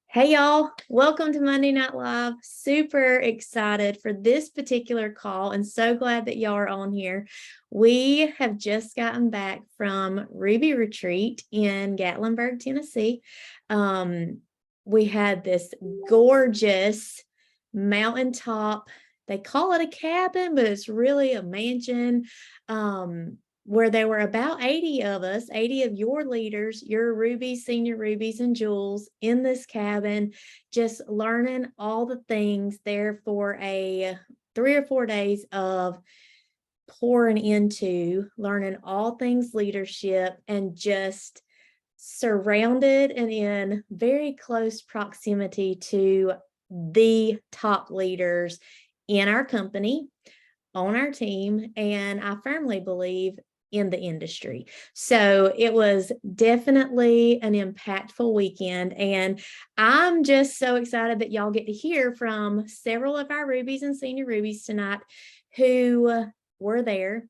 Hey y'all, welcome to Monday Night Live. Super excited for this particular call and so glad that y'all are on here. We have just gotten back from Ruby Retreat in Gatlinburg, Tennessee. We had this gorgeous mountaintop. They call it a cabin, but it's really a mansion. Where there were about 80 of us, 80 of your leaders, your Rubies, senior Rubies, and Jules in this cabin, just learning all the things there for 3 or 4 days of pouring into learning all things leadership and just surrounded and in very close proximity to the top leaders in our company, on our team, and I firmly believe in the industry. So it was definitely an impactful weekend. And I'm just so excited that y'all get to hear from several of our Rubies and senior Rubies tonight who were there.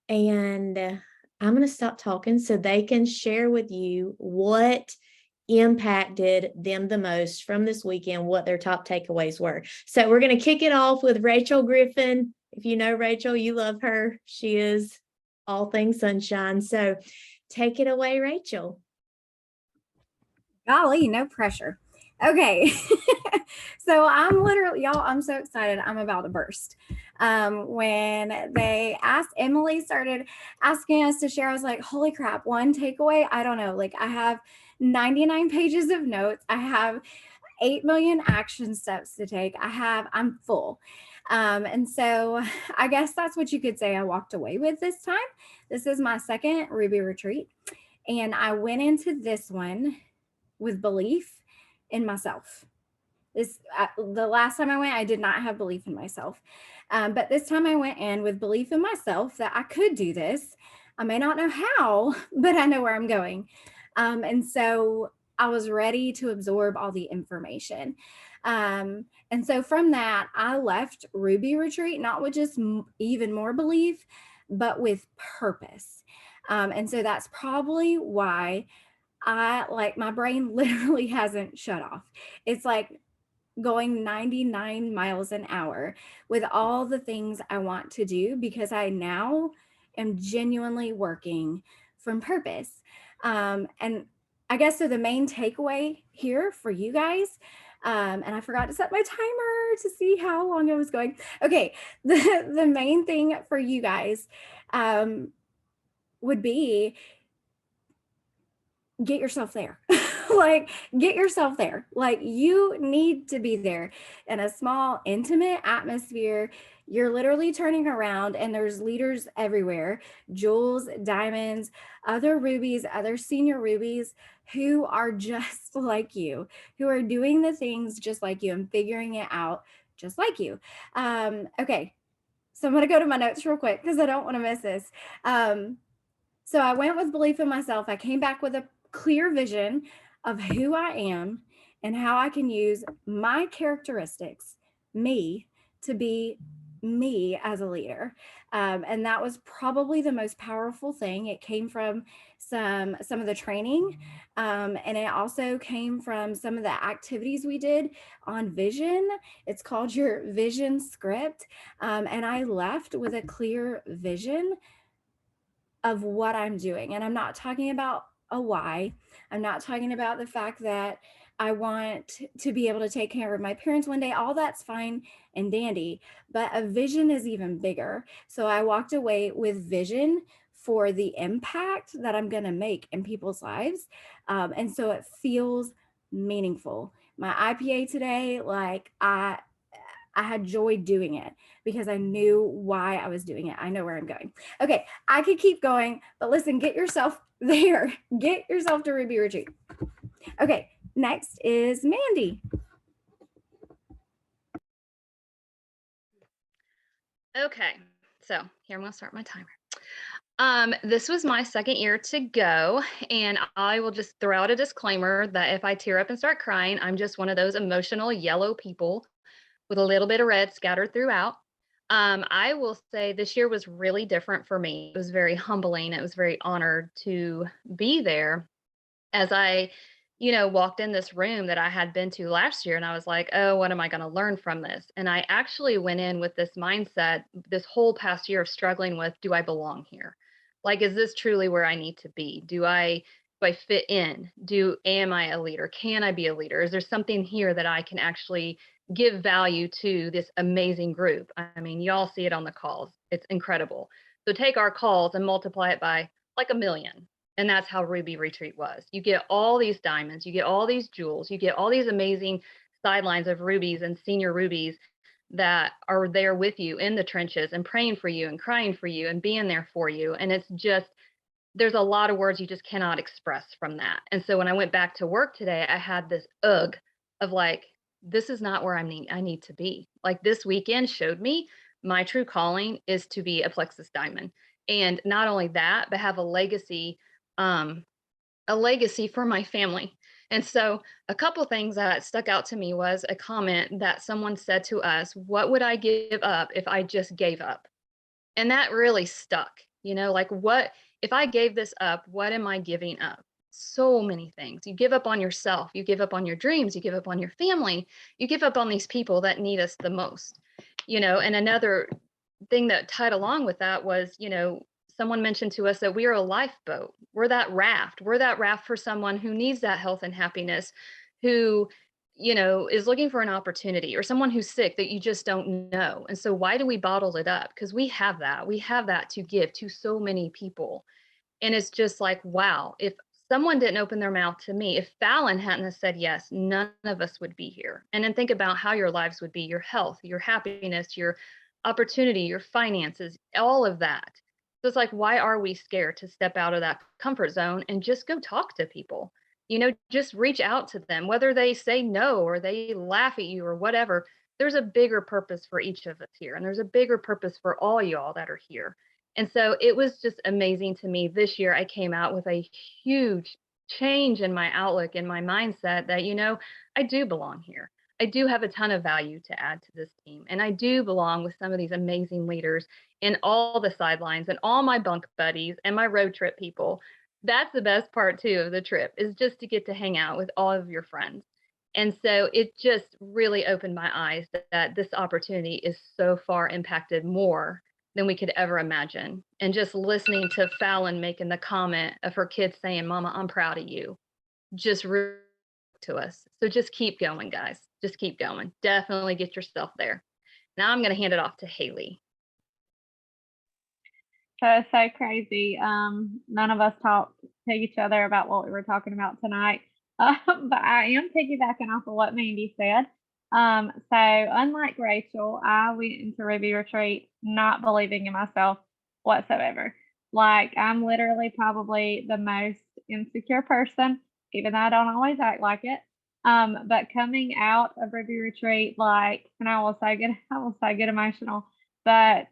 And I'm going to stop talking so they can share with you what impacted them the most from this weekend, what their top takeaways were. So we're going to kick it off with Rachel Griffin. If you know Rachel, you love her. She is all things sunshine. So take it away, Rachel. Golly, no pressure. Okay. So I'm so excited. I'm about to burst. When Emily started asking us to share, I was like, holy crap, one takeaway. I don't know. Like, I have 99 pages of notes. I have 8 million action steps to take. I'm full. And so I guess that's what you could say I walked away with this time. This is my second Ruby retreat. And I went into this one with belief in myself. The last time I went, I did not have belief in myself. But this time I went in with belief in myself that I could do this. I may not know how, but I know where I'm going. And so I was ready to absorb all the information. And so from that, I left Ruby Retreat, not with just even more belief, but with purpose. And so that's probably why my brain literally hasn't shut off. It's like going 99 miles an hour with all the things I want to do because I now am genuinely working from purpose. And I guess so the main takeaway here for you guys, and I forgot to set my timer to see how long I was going. Okay, the main thing for you guys would be get yourself there. Like, get yourself there. Like, you need to be there in a small, intimate atmosphere. You're literally turning around and there's leaders everywhere, Jules, Diamonds, other Rubies, other senior Rubies who are just like you, who are doing the things just like you and figuring it out just like you. Okay, so I'm going to go to my notes real quick because I don't want to miss this. So I went with belief in myself. I came back with a clear vision of who I am and how I can use my characteristics, me, to be me as a leader. And that was probably the most powerful thing. It came from some of the training, and it also came from some of the activities we did on vision. It's called your vision script. And I left with a clear vision of what I'm doing. And I'm not talking about a why. I'm not talking about the fact that I want to be able to take care of my parents one day. All that's fine and dandy, but a vision is even bigger. So I walked away with vision for the impact that I'm going to make in people's lives. And so it feels meaningful. My IPA today, like I had joy doing it because I knew why I was doing it. I know where I'm going. Okay, I could keep going, but listen, get yourself there. Get yourself to Ruby Retreat. Okay, next is Mandy. Okay, so here I'm going to start my timer. This was my second year to go, and I will just throw out a disclaimer that if I tear up and start crying, I'm just one of those emotional yellow people with a little bit of red scattered throughout. I will say this year was really different for me. It was very humbling. It was very honored to be there. as I, walked in this room that I had been to last year, and I was like, oh, what am I going to learn from this? And I actually went in with this mindset this whole past year of struggling with, do I belong here? Like, is this truly where I need to be? Do I fit in? Am I a leader? Can I be a leader? Is there something here that I can actually give value to this amazing group? I mean, y'all see it on the calls. It's incredible. So take our calls and multiply it by like a million. And that's how Ruby Retreat was. You get all these diamonds, you get all these jewels, you get all these amazing sidelines of rubies and senior rubies that are there with you in the trenches and praying for you and crying for you and being there for you. And it's just, there's a lot of words you just cannot express from that. And so when I went back to work today, I had this ugh of like, this is not where I need to be. Like this weekend showed me my true calling is to be a plexus diamond. And not only that, but have um, a legacy for my family. And so a couple things that stuck out to me was a comment that someone said to us, what would I give up if I just gave up? And that really stuck, like what if I gave this up, what am I giving up? So many things. You give up on yourself, you give up on your dreams, you give up on your family, you give up on these people that need us the most. And another thing that tied along with that was, someone mentioned to us that we are a lifeboat. We're that raft. We're that raft for someone who needs that health and happiness, who is looking for an opportunity, or someone who's sick that you just don't know. And so why do we bottle it up? Because we have that. We have that to give to so many people. And it's just like, wow, if someone didn't open their mouth to me, if Fallon hadn't have said yes, none of us would be here. And then think about how your lives would be, your health, your happiness, your opportunity, your finances, all of that. So it's like, why are we scared to step out of that comfort zone and just go talk to people? Just reach out to them, whether they say no or they laugh at you or whatever. There's a bigger purpose for each of us here. And there's a bigger purpose for all y'all that are here. And so it was just amazing to me. This year, I came out with a huge change in my outlook and my mindset that, I do belong here. I do have a ton of value to add to this team. And I do belong with some of these amazing leaders in all the sidelines and all my bunk buddies and my road trip people. That's the best part, too, of the trip is just to get to hang out with all of your friends. And so it just really opened my eyes that this opportunity is so far impacted more than we could ever imagine. And just listening to Fallon making the comment of her kids saying, Mama, I'm proud of you, just really to us. So just keep going, guys. Just keep going. Definitely get yourself there. Now I'm going to hand it off to Haley. So it's so crazy. None of us talked to each other about what we were talking about tonight. But I am piggybacking off of what Mandy said. So unlike Rachel, I went into Ruby Retreat not believing in myself whatsoever. Like I'm literally probably the most insecure person, even though I don't always act like it. But coming out of Ruby Retreat, like, and I will say get emotional, but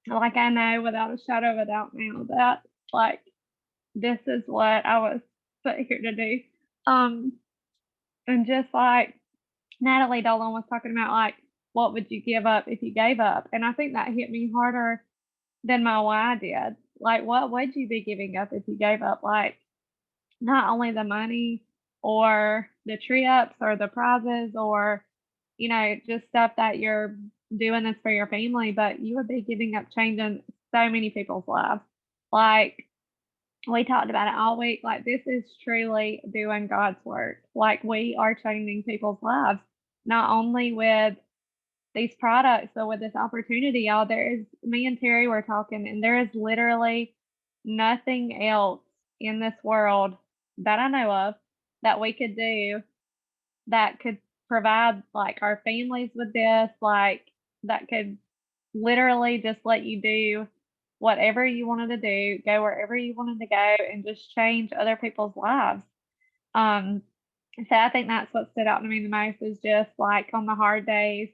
like I know without a shadow of a doubt now that like this is what I was put here to do. Um, and just like Natalie Dolan was talking about, like, what would you give up if you gave up? And I think that hit me harder than my why did. Like, what would you be giving up if you gave up? Like, not only the money or the trips or the prizes or, just stuff that you're doing this for your family, but you would be giving up changing so many people's lives. Like, we talked about it all week. Like, this is truly doing God's work. Like, we are changing people's lives, not only with these products, but with this opportunity, y'all. Me and Terry were talking, and there is literally nothing else in this world that I know of that we could do that could provide like our families with this, like that could literally just let you do whatever you wanted to do, go wherever you wanted to go, and just change other people's lives. Um, so I think that's what stood out to me the most is just like on the hard days,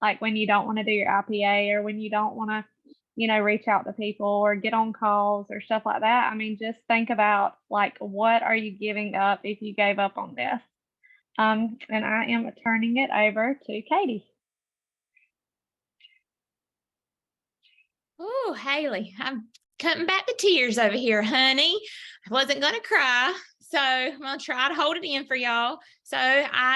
like when you don't want to do your IPA or when you don't want to, reach out to people or get on calls or stuff like that. I mean, just think about like what are you giving up if you gave up on this? And I am turning it over to Katie. Oh, Haley, I'm cutting back the tears over here, honey. I wasn't going to cry. So I'm gonna try to hold it in for y'all. So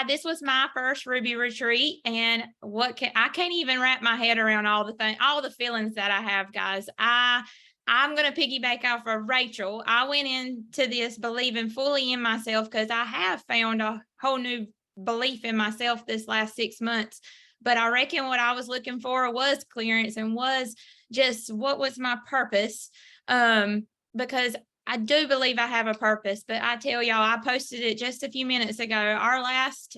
this was my first Ruby retreat, and I can't even wrap my head around all the feelings that I have, guys. I'm gonna piggyback off of Rachel. I went into this believing fully in myself because I have found a whole new belief in myself this last 6 months. But I reckon what I was looking for was clearance and was just what was my purpose. Because I do believe I have a purpose, but I tell y'all, I posted it just a few minutes ago. Our last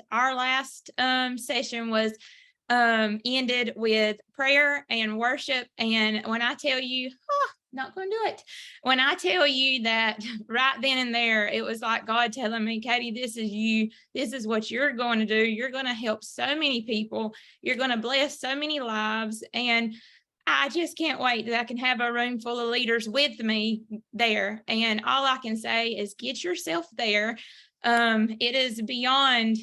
session was ended with prayer and worship. And when I tell you, not going to do it. When I tell you that right then and there, it was like God telling me, Katie, this is you. This is what you're going to do. You're going to help so many people. You're going to bless so many lives. And I just can't wait that I can have a room full of leaders with me there. And all I can say is get yourself there. It's beyond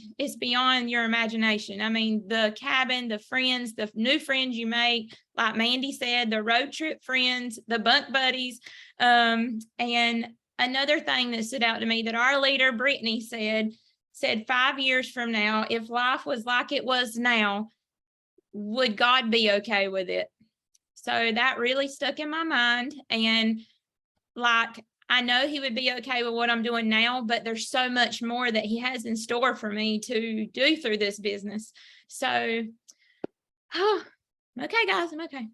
your imagination. I mean, the cabin, the friends, the new friends you make, like Mandy said, the road trip friends, the bunk buddies. And another thing that stood out to me that our leader, Brittany, said 5 years from now, if life was like it was now, would God be okay with it? So that really stuck in my mind. And like, I know he would be okay with what I'm doing now, but there's so much more that he has in store for me to do through this business. So, okay, guys, I'm okay.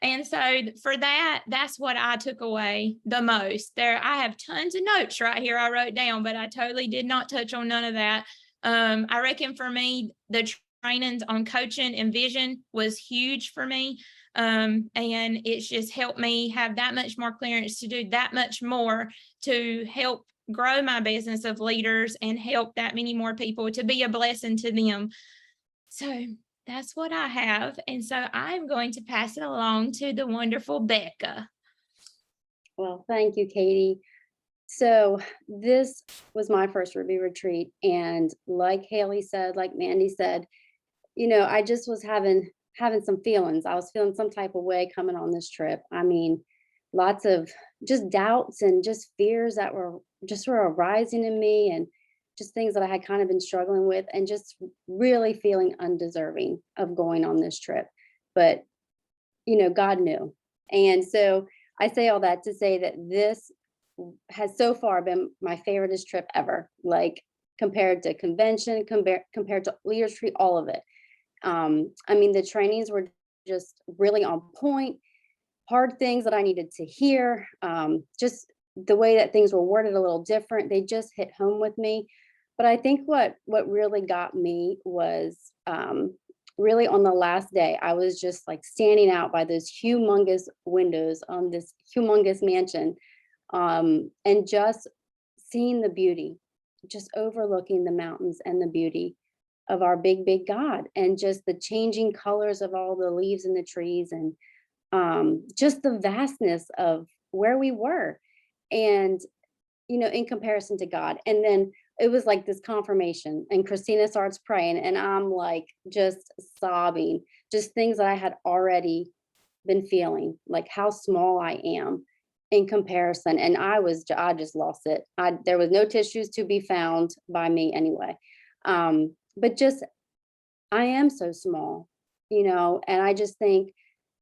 And so for that's what I took away the most. I have tons of notes right here I wrote down, but I totally did not touch on none of that. I reckon for me, the trainings on coaching and vision was huge for me. And it's just helped me have that much more clearance to do that much more to help grow my business of leaders and help that many more people, to be a blessing to them. So that's what I have. And so I'm going to pass it along to the wonderful Becca. Well, thank you, Katie. So this was my first Ruby retreat. And like Haley said, like Mandy said, I just was having some feelings. I was feeling some type of way coming on this trip. I mean, lots of just doubts and just fears that were arising in me, and just things that I had kind of been struggling with, and just really feeling undeserving of going on this trip. But, God knew. And so I say all that to say that this has so far been my favoriteest trip ever, like compared to convention, compared to leaders retreat, all of it. I mean, the trainings were just really on point, hard things that I needed to hear, just the way that things were worded a little different. They just hit home with me. But I think what really got me was really on the last day, I was just like standing out by those humongous windows on this humongous mansion, and just seeing the beauty, just overlooking the mountains and the beauty of our big, big God, and just the changing colors of all the leaves in the trees, and just the vastness of where we were, and in comparison to God. And then it was like this confirmation, and Christina starts praying, and I'm like just sobbing, just things that I had already been feeling, like how small I am in comparison. And I just lost it. There was no tissues to be found by me anyway. But just, I am so small, and I just think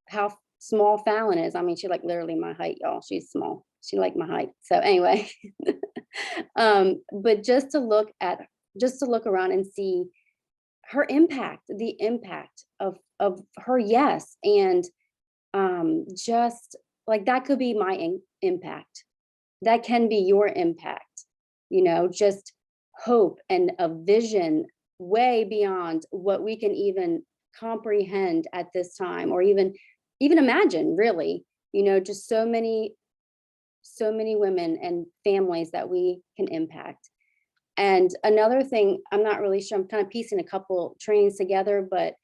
how small Fallon is. I mean, she's like literally my height, y'all. She's small. She like my height. So anyway, but just to look around and see her impact, the impact of her yes, and just like that could be my impact. That can be your impact, just hope and a vision way beyond what we can even comprehend at this time, or even imagine, really. Just so many women and families that we can impact. And another thing, I'm not really sure, I'm kind of piecing a couple trainings together, but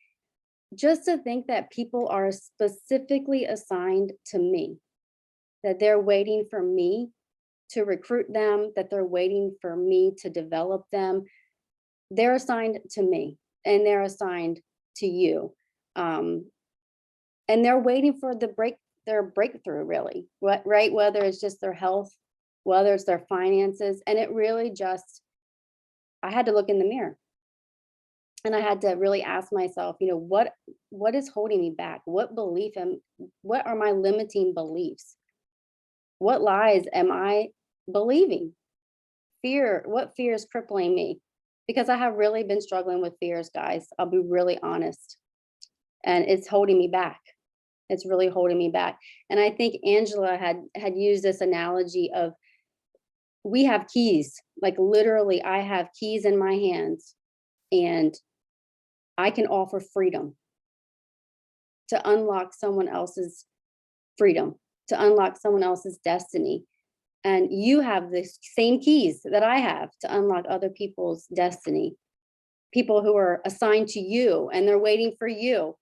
just to think that people are specifically assigned to me, that they're waiting for me to recruit them, that they're waiting for me to develop them. They're assigned to me, and they're assigned to you. And they're waiting for their breakthrough, really, right? Whether it's just their health whether it's their finances. And it really just, I had to look in the mirror. And I had to really ask myself, what is holding me back? What what are my limiting beliefs? What lies am I believing? What fear is crippling me? Because I have really been struggling with fears, guys. I'll be really honest. And it's holding me back. It's really holding me back. And I think Angela had used this analogy of, we have keys. Like literally, I have keys in my hands, and I can offer freedom to unlock someone else's freedom, to unlock someone else's destiny. And you have the same keys that I have to unlock other people's destiny, people who are assigned to you and they're waiting for you.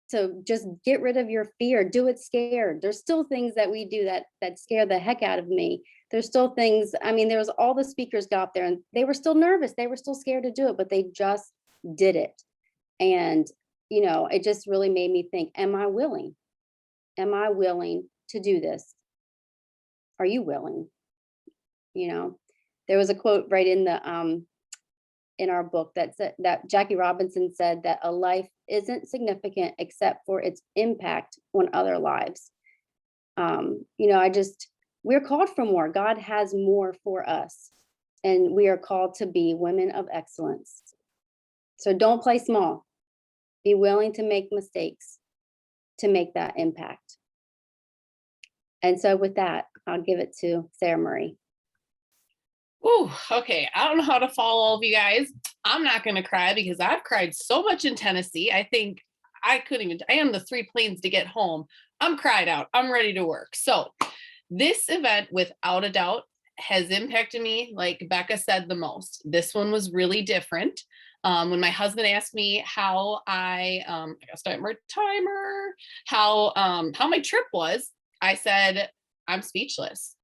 So just get rid of your fear. Do it scared. There's still things that we do that scare the heck out of me. There's still things, I mean, there was all the speakers got up there and they were still nervous. They were still scared to do it, but they just did it. And, it just really made me think, am I willing? Am I willing to do this? Are you willing? There was a quote right in our book that said, that Jackie Robinson said, that a life isn't significant except for its impact on other lives. We're called for more. God has more for us, and we are called to be women of excellence. So don't play small. Be willing to make mistakes to make that impact. And so with that, I'll give it to Sarah Marie. Ooh, okay. I don't know how to follow all of you guys. I'm not going to cry because I've cried so much in Tennessee. I think I am the 3 planes to get home. I'm cried out. I'm ready to work. So this event, without a doubt, has impacted me, like Becca said, the most. This one was really different. When my husband asked me how I gotta start my timer, how my trip was, I said, I'm speechless.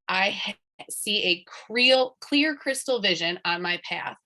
I see a clear crystal vision on my path.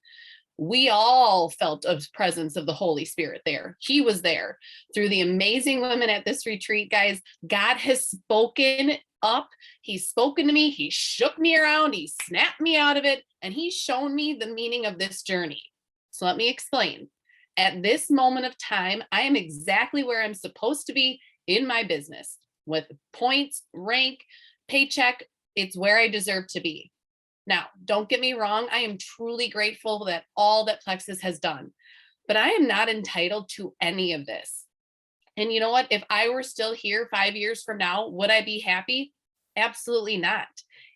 We all felt a presence of the Holy Spirit there. He was there through the amazing women at this retreat, guys. God has spoken up. He's spoken to me. He shook me around. He snapped me out of it. And he's shown me the meaning of this journey. So let me explain. At this moment of time, I am exactly where I'm supposed to be in my business, with points, rank, paycheck. It's where I deserve to be. Now, don't get me wrong. I am truly grateful that all that Plexus has done, but I am not entitled to any of this. And you know what? If I were still here 5 years from now, would I be happy? Absolutely not.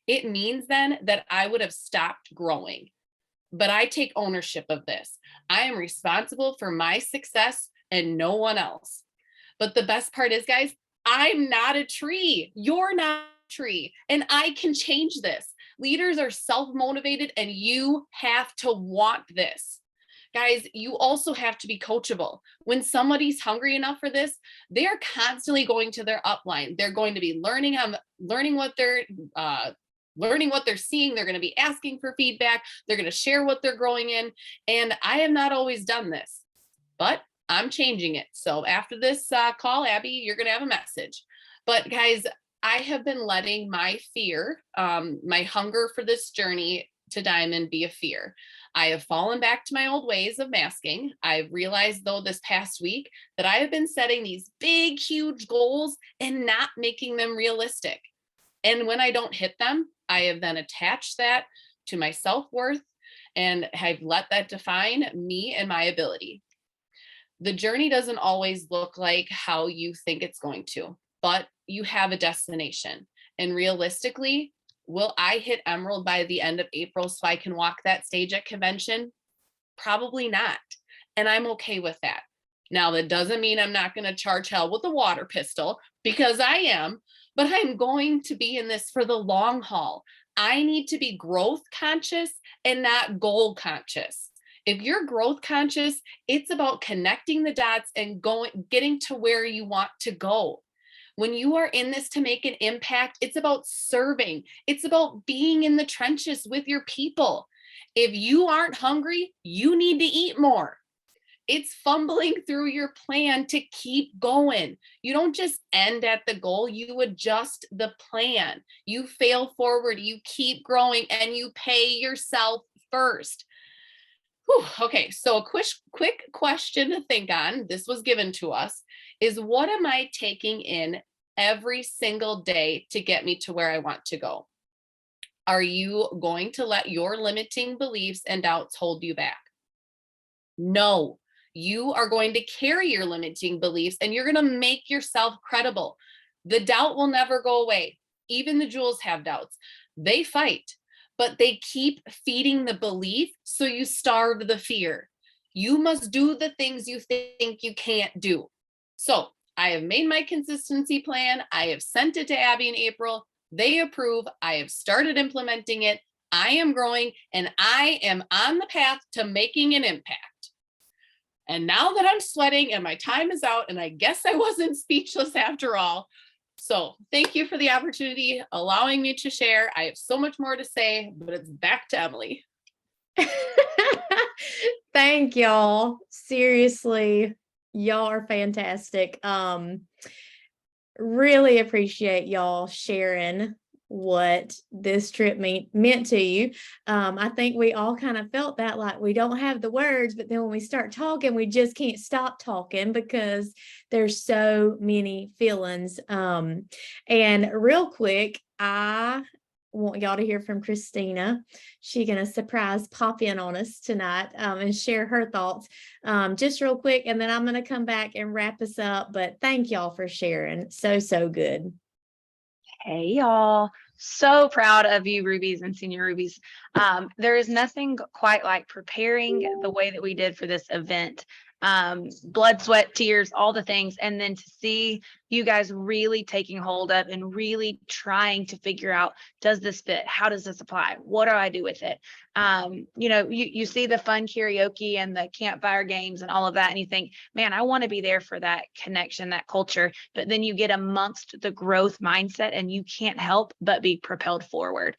It means then that I would have stopped growing. But I take ownership of this. I am responsible for my success and no one else. But the best part is, guys, I'm not a tree. You're not a tree. And I can change this. Leaders are self-motivated, and you have to want this. Guys, you also have to be coachable. When somebody's hungry enough for this, they're constantly going to their upline. They're going to be learning what they're seeing. They're going to be asking for feedback. They're going to share what they're growing in. And I have not always done this, but I'm changing it. So after this call, Abby, you're going to have a message. But guys, I have been letting my fear, my hunger for this journey to Diamond be a fear. I have fallen back to my old ways of masking. I've realized, though, this past week that I have been setting these big, huge goals and not making them realistic. And when I don't hit them, I have then attached that to my self-worth and have let that define me and my ability. The journey doesn't always look like how you think it's going to, but you have a destination. And realistically, will I hit Emerald by the end of April so I can walk that stage at convention? Probably not. And I'm okay with that. Now, that doesn't mean I'm not going to charge hell with a water pistol, because I am, but I'm going to be in this for the long haul. I need to be growth conscious and not goal conscious. If you're growth conscious, it's about connecting the dots and getting to where you want to go. When you are in this to make an impact, it's about serving. It's about being in the trenches with your people. If you aren't hungry, you need to eat more. It's fumbling through your plan to keep going. You don't just end at the goal, you adjust the plan. You fail forward, you keep growing, and you pay yourself first. Whew, okay, so a quick question to think on, this was given to us, is what am I taking in every single day to get me to where I want to go? Are you going to let your limiting beliefs and doubts hold you back? No, you are going to carry your limiting beliefs and you're going to make yourself credible. The doubt will never go away. Even the Jewels have doubts. They fight, but they keep feeding the belief, so you starve the fear. You must do the things you think you can't do. So I have made my consistency plan. I have sent it to Abby and April. They approve. I have started implementing it. I am growing and I am on the path to making an impact. And now that I'm sweating and my time is out, and I guess I wasn't speechless after all. So thank you for the opportunity, allowing me to share. I have so much more to say, but it's back to Emily. Thank y'all. Seriously, y'all are fantastic. Really appreciate y'all sharing what this trip meant to you. I think we all kind of felt that, like we don't have the words, but then when we start talking, we just can't stop talking because there's so many feelings. And real quick, I want y'all to hear from Christina. She's gonna surprise pop in on us tonight and share her thoughts just real quick, and then I'm gonna come back and wrap us up. But thank y'all for sharing. So good. Hey y'all, so proud of you, Rubies and Senior Rubies. There is nothing quite like preparing the way that we did for this event. Blood, sweat, tears, all the things, and then to see you guys really taking hold of and really trying to figure out, does this fit? How does this apply? What do I do with it? You know, you see the fun karaoke and the campfire games and all of that, and you think, man, I want to be there for that connection, that culture. But then you get amongst the growth mindset and you can't help but be propelled forward.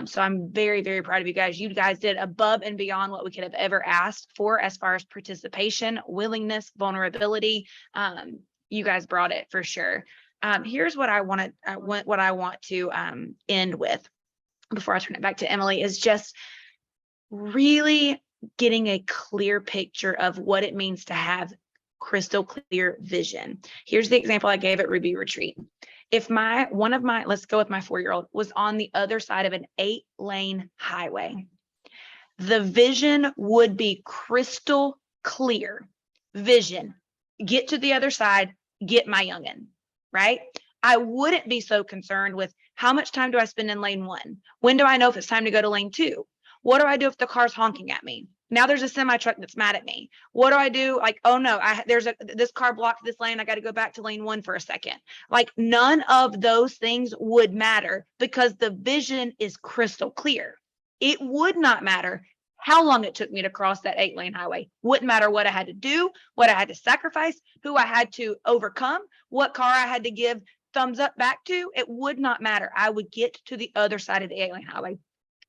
So I'm very, very proud of you guys. You guys did above and beyond what we could have ever asked for as far as participation, willingness, vulnerability. You guys brought it for sure. Here's what I want to end with before I turn it back to Emily, is just really getting a clear picture of what it means to have crystal clear vision. Here's the example I gave at Ruby Retreat. If let's go with my 4-year-old, was on the other side of an 8-lane highway, the vision would be crystal clear. Vision, get to the other side, get my youngin', right? I wouldn't be so concerned with how much time do I spend in lane 1? When do I know if it's time to go to lane 2? What do I do if the car's honking at me? Now there's a semi truck that's mad at me. What do I do? Like, oh no, this car blocked this lane. I got to go back to lane 1 for a second. Like, none of those things would matter because the vision is crystal clear. It would not matter how long it took me to cross that 8-lane highway. Wouldn't matter what I had to do, what I had to sacrifice, who I had to overcome, what car I had to give thumbs up back to. It would not matter. I would get to the other side of the 8-lane highway.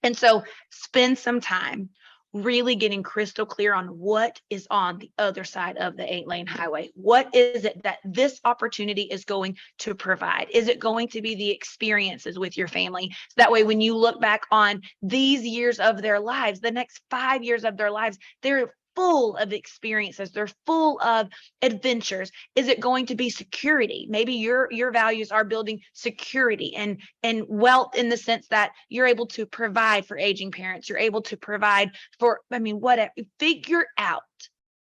And so spend some time really getting crystal clear on what is on the other side of the 8-lane highway. What is it that this opportunity is going to provide? Is it going to be the experiences with your family? So that way, when you look back on these years of their lives, the next 5 years of their lives, they're full of experiences. They're full of adventures. Is it going to be security? Maybe your values are building security and wealth in the sense that you're able to provide for aging parents. You're able to provide for, whatever. Figure out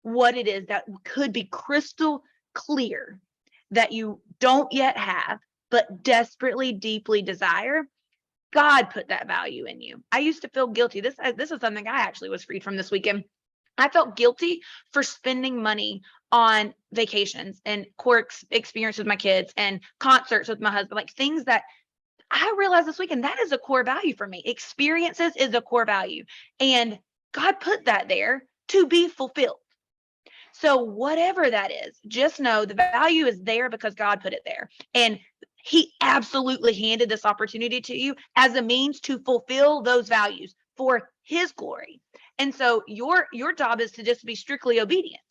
what it is that could be crystal clear that you don't yet have, but desperately, deeply desire. God put that value in you. I used to feel guilty. This is something I actually was freed from this weekend. I felt guilty for spending money on vacations and core experience with my kids and concerts with my husband, like things that I realized this weekend, that is a core value for me. Experiences is a core value. And God put that there to be fulfilled. So whatever that is, just know the value is there because God put it there. And He absolutely handed this opportunity to you as a means to fulfill those values. for his glory. And so your job is to just be strictly obedient.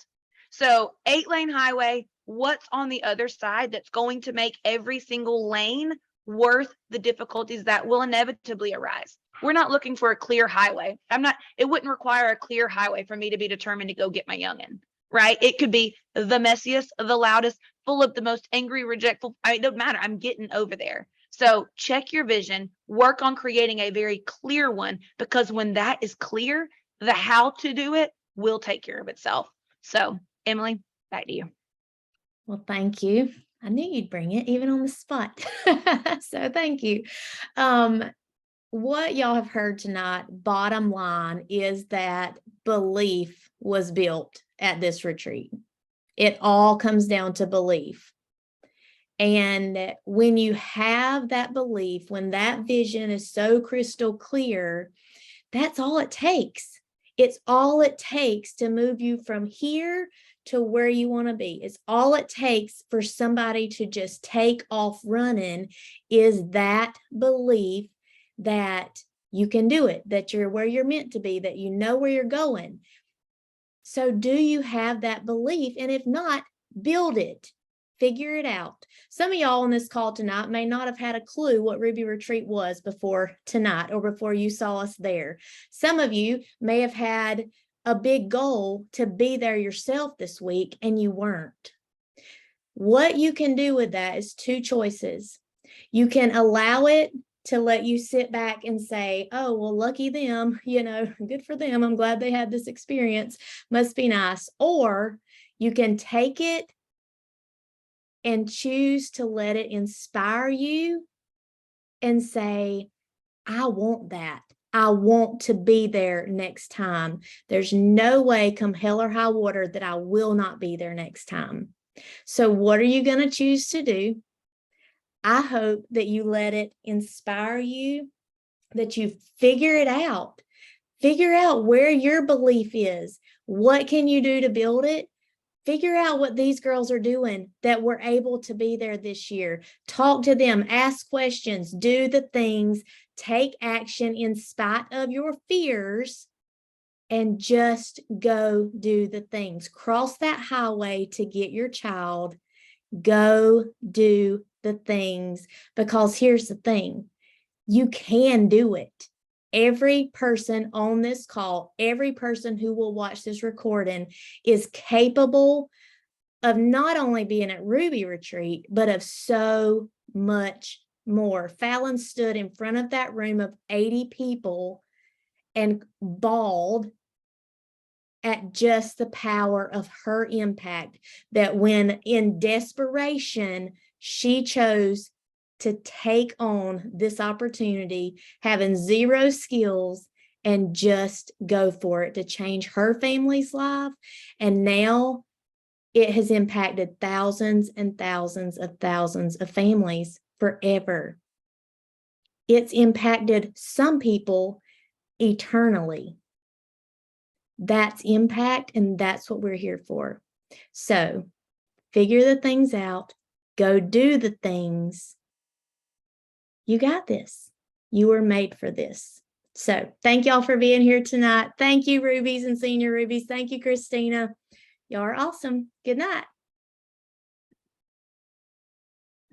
So 8-lane highway, what's on the other side that's going to make every single lane worth the difficulties that will inevitably arise? We're not looking for a clear highway. It wouldn't require a clear highway for me to be determined to go get my youngin', right? It could be the messiest, the loudest, full of the most angry, rejectful. It doesn't matter. I'm getting over there. So check your vision, work on creating a very clear one, because when that is clear, the how to do it will take care of itself. So Emily, back to you. Well, thank you. I knew you'd bring it even on the spot. So thank you. What y'all have heard tonight, bottom line, is that belief was built at this retreat. It all comes down to belief. And when you have that belief, when that vision is so crystal clear, that's all it takes. It's all it takes to move you from here to where you want to be. It's all it takes for somebody to just take off running, is that belief that you can do it, that you're where you're meant to be, that you know where you're going. So do you have that belief? And if not, build it. Figure it out. Some of y'all on this call tonight may not have had a clue what Ruby Retreat was before tonight or before you saw us there. Some of you may have had a big goal to be there yourself this week and you weren't. What you can do with that is two choices. You can allow it to let you sit back and say, oh, well, lucky them, good for them. I'm glad they had this experience. Must be nice. Or you can take it and choose to let it inspire you and say, I want that. I want to be there next time. There's no way, come hell or high water, that I will not be there next time. So what are you going to choose to do? I hope that you let it inspire you, that you figure it out. Figure out where your belief is. What can you do to build it? Figure out what these girls are doing that were able to be there this year. Talk to them, ask questions, do the things, take action in spite of your fears, and just go do the things. Cross that highway to get your child. Go do the things, because here's the thing, you can do it. Every person on this call, every person who will watch this recording is capable of not only being at Ruby Retreat, but of so much more. Fallon stood in front of that room of 80 people and bawled at just the power of her impact, that when in desperation, she chose to take on this opportunity, having zero skills, and just go for it to change her family's life. And now it has impacted thousands and thousands of families forever. It's impacted some people eternally. That's impact, and that's what we're here for. So figure the things out, go do the things. You got this. You were made for this. So thank y'all for being here tonight. Thank you, Rubies and Senior Rubies. Thank you, Christina. Y'all are awesome. Good night.